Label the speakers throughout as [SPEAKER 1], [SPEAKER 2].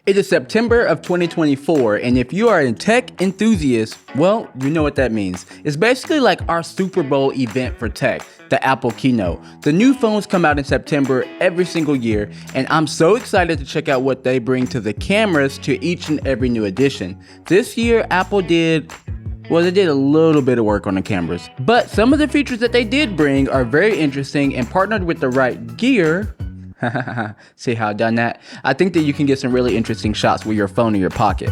[SPEAKER 1] It is September of 2024, and if you are a tech enthusiast, well, you know what that means. It's basically like our Super Bowl event for tech, the Apple keynote. The new phones come out in September every single year, and I'm so excited to check out what they bring to the cameras to each and every new edition. This year, Apple did a little bit of work on the cameras, but some of the features that they did bring are very interesting, and partnered with the right gear, see how I've done that? I think that you can get some really interesting shots with your phone in your pocket.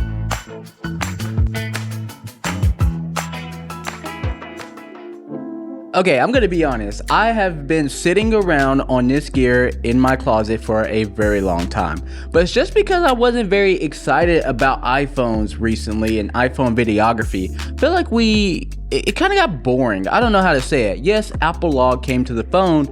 [SPEAKER 1] Okay, I'm gonna be honest. I have been sitting around on this gear in my closet for a very long time. But it's just because I wasn't very excited about iPhones recently and iPhone videography. I feel like it kind of got boring. I don't know how to say it. Yes, Apple Log came to the phone,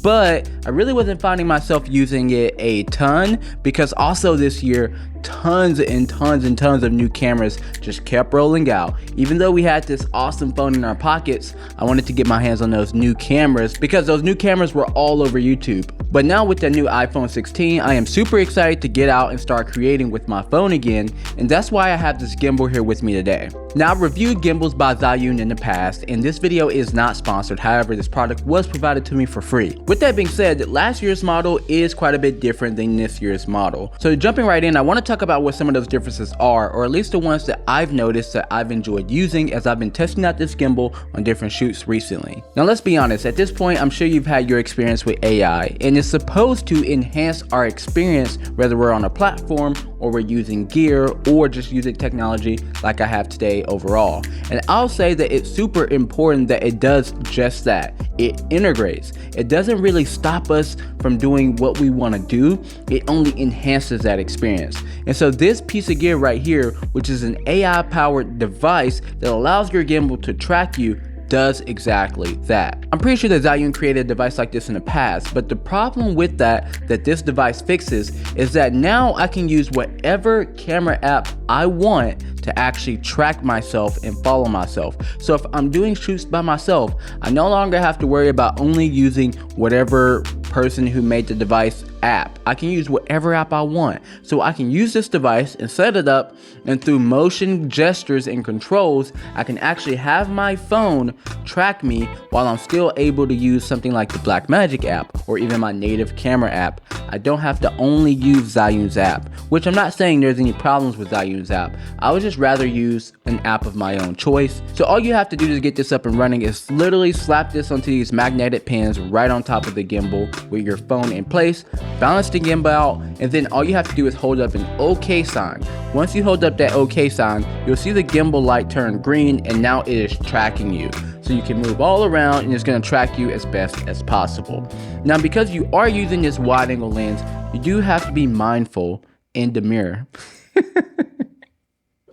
[SPEAKER 1] but I really wasn't finding myself using it a ton, because also this year, tons and tons of new cameras just kept rolling out. Even though we had this awesome phone in our pockets, I wanted to get my hands on those new cameras because those new cameras were all over YouTube. But now with the new iPhone 16, I am super excited to get out and start creating with my phone again, and that's why I have this gimbal here with me today. Now, I've reviewed gimbals by Zhiyun in the past, and this video is not sponsored. However, this product was provided to me for free. With that being said, last year's model is quite a bit different than this year's model. So jumping right in, I want to talk about what some of those differences are, or at least the ones that I've noticed that I've enjoyed using as I've been testing out this gimbal on different shoots recently. Now, let's be honest, at this point, I'm sure you've had your experience with AI, and it's supposed to enhance our experience, whether we're on a platform or we're using gear or just using technology like I have today overall. And I'll say that it's super important that it does just that. It integrates. It doesn't really stop us from doing what we want to do. It only enhances that experience. And so this piece of gear right here, which is an AI powered device that allows your gimbal to track you, does exactly that. I'm pretty sure that Zhiyun created a device like this in the past, but the problem with that this device fixes is that now I can use whatever camera app I want to actually track myself and follow myself. So if I'm doing shoots by myself, I no longer have to worry about only using whatever person who made the device app. I can use whatever app I want. So I can use this device and set it up, and through motion gestures and controls, I can actually have my phone track me while I'm still able to use something like the Blackmagic app or even my native camera app. I don't have to only use Zhiyun's app, which I'm not saying there's any problems with Zhiyun's app. I would just rather use an app of my own choice. So all you have to do to get this up and running is literally slap this onto these magnetic pins right on top of the gimbal with your phone in place, balance the gimbal out, and then all you have to do is hold up an OK sign. Once you hold up that OK sign, you'll see the gimbal light turn green, and now it is tracking you. So you can move all around and it's going to track you as best as possible. Now, because you are using this wide angle lens, you do have to be mindful in the mirror.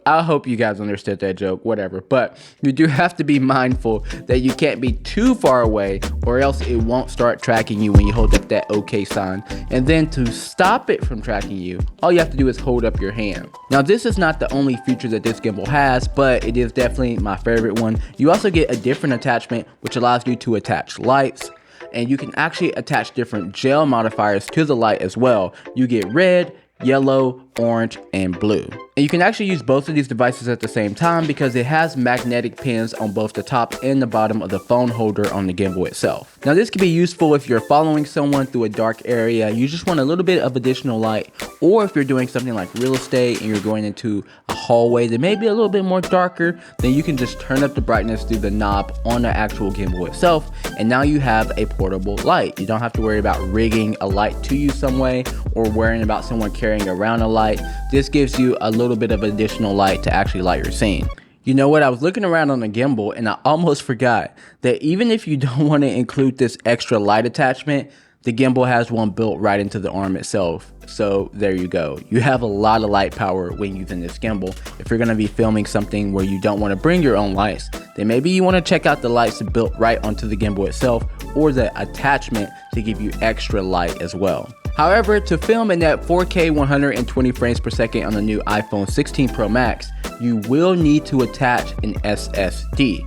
[SPEAKER 1] I hope you guys understood that joke, whatever. But you do have to be mindful that you can't be too far away, or else it won't start tracking you when you hold up that OK sign. And then to stop it from tracking you, all you have to do is hold up your hand. Now, this is not the only feature that this gimbal has, but it is definitely my favorite one. You also get a different attachment, which allows you to attach lights. And you can actually attach different gel modifiers to the light as well. You get red, yellow, orange, and blue. And you can actually use both of these devices at the same time because it has magnetic pins on both the top and the bottom of the phone holder on the gimbal itself. Now, this can be useful if you're following someone through a dark area, you just want a little bit of additional light, or if you're doing something like real estate and you're going into a hallway that may be a little bit more darker, then you can just turn up the brightness through the knob on the actual gimbal itself, and now you have a portable light. You don't have to worry about rigging a light to you some way or worrying about someone carrying around a light. This gives you a little bit of additional light to actually light your scene. You know what? I was looking around on the gimbal and I almost forgot that even if you don't want to include this extra light attachment, the gimbal has one built right into the arm itself. So there you go. You have a lot of light power when using this gimbal. If you're going to be filming something where you don't want to bring your own lights, then maybe you want to check out the lights built right onto the gimbal itself, or the attachment to give you extra light as well. However, to film in that 4K 120 frames per second on the new iPhone 16 Pro Max, you will need to attach an SSD.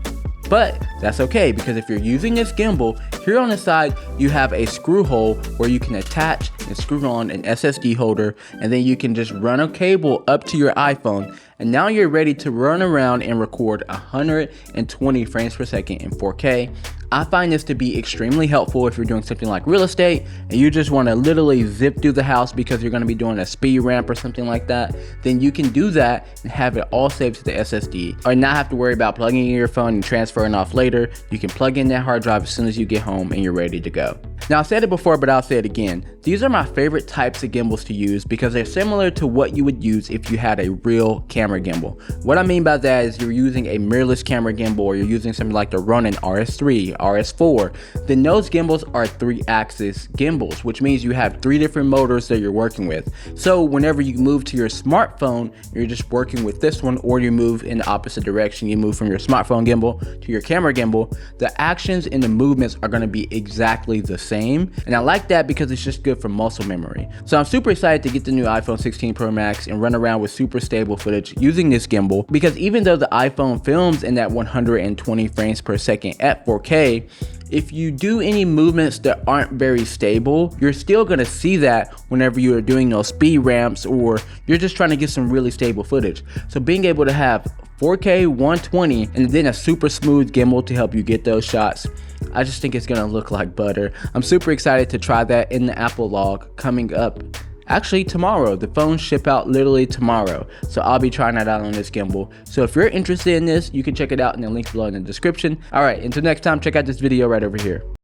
[SPEAKER 1] But that's okay, because if you're using this gimbal, here on the side you have a screw hole where you can attach and screw on an SSD holder, and then you can just run a cable up to your iPhone, and now you're ready to run around and record 120 frames per second in 4K. I find this to be extremely helpful if you're doing something like real estate and you just want to literally zip through the house because you're going to be doing a speed ramp or something like that. Then you can do that and have it all saved to the SSD, or not have to worry about plugging in your phone and transferring off later. You can plug in that hard drive as soon as you get home and you're ready to go. Now, I said it before, but I'll say it again. These are my favorite types of gimbals to use because they're similar to what you would use if you had a real camera gimbal. What I mean by that is you're using a mirrorless camera gimbal, or you're using something like the Ronin RS3, RS4, then those gimbals are 3-axis gimbals, which means you have 3 different motors that you're working with. So whenever you move to your smartphone, you're just working with this one, or you move in the opposite direction, you move from your smartphone gimbal to your camera gimbal, the actions and the movements are going to be exactly the same. And I like that because it's just good for muscle memory. So I'm super excited to get the new iPhone 16 Pro Max and run around with super stable footage using this gimbal, because even though the iPhone films in that 120 frames per second at 4K, if you do any movements that aren't very stable, you're still gonna see that whenever you are doing those speed ramps, or you're just trying to get some really stable footage. So being able to have 4K 120 and then a super smooth gimbal to help you get those shots, I just think it's gonna look like butter. I'm super excited to try that in the Apple log coming up. Actually tomorrow, the phones ship out literally tomorrow. So I'll be trying that out on this gimbal. So if you're interested in this, you can check it out in the link below in the description. All right, until next time, check out this video right over here.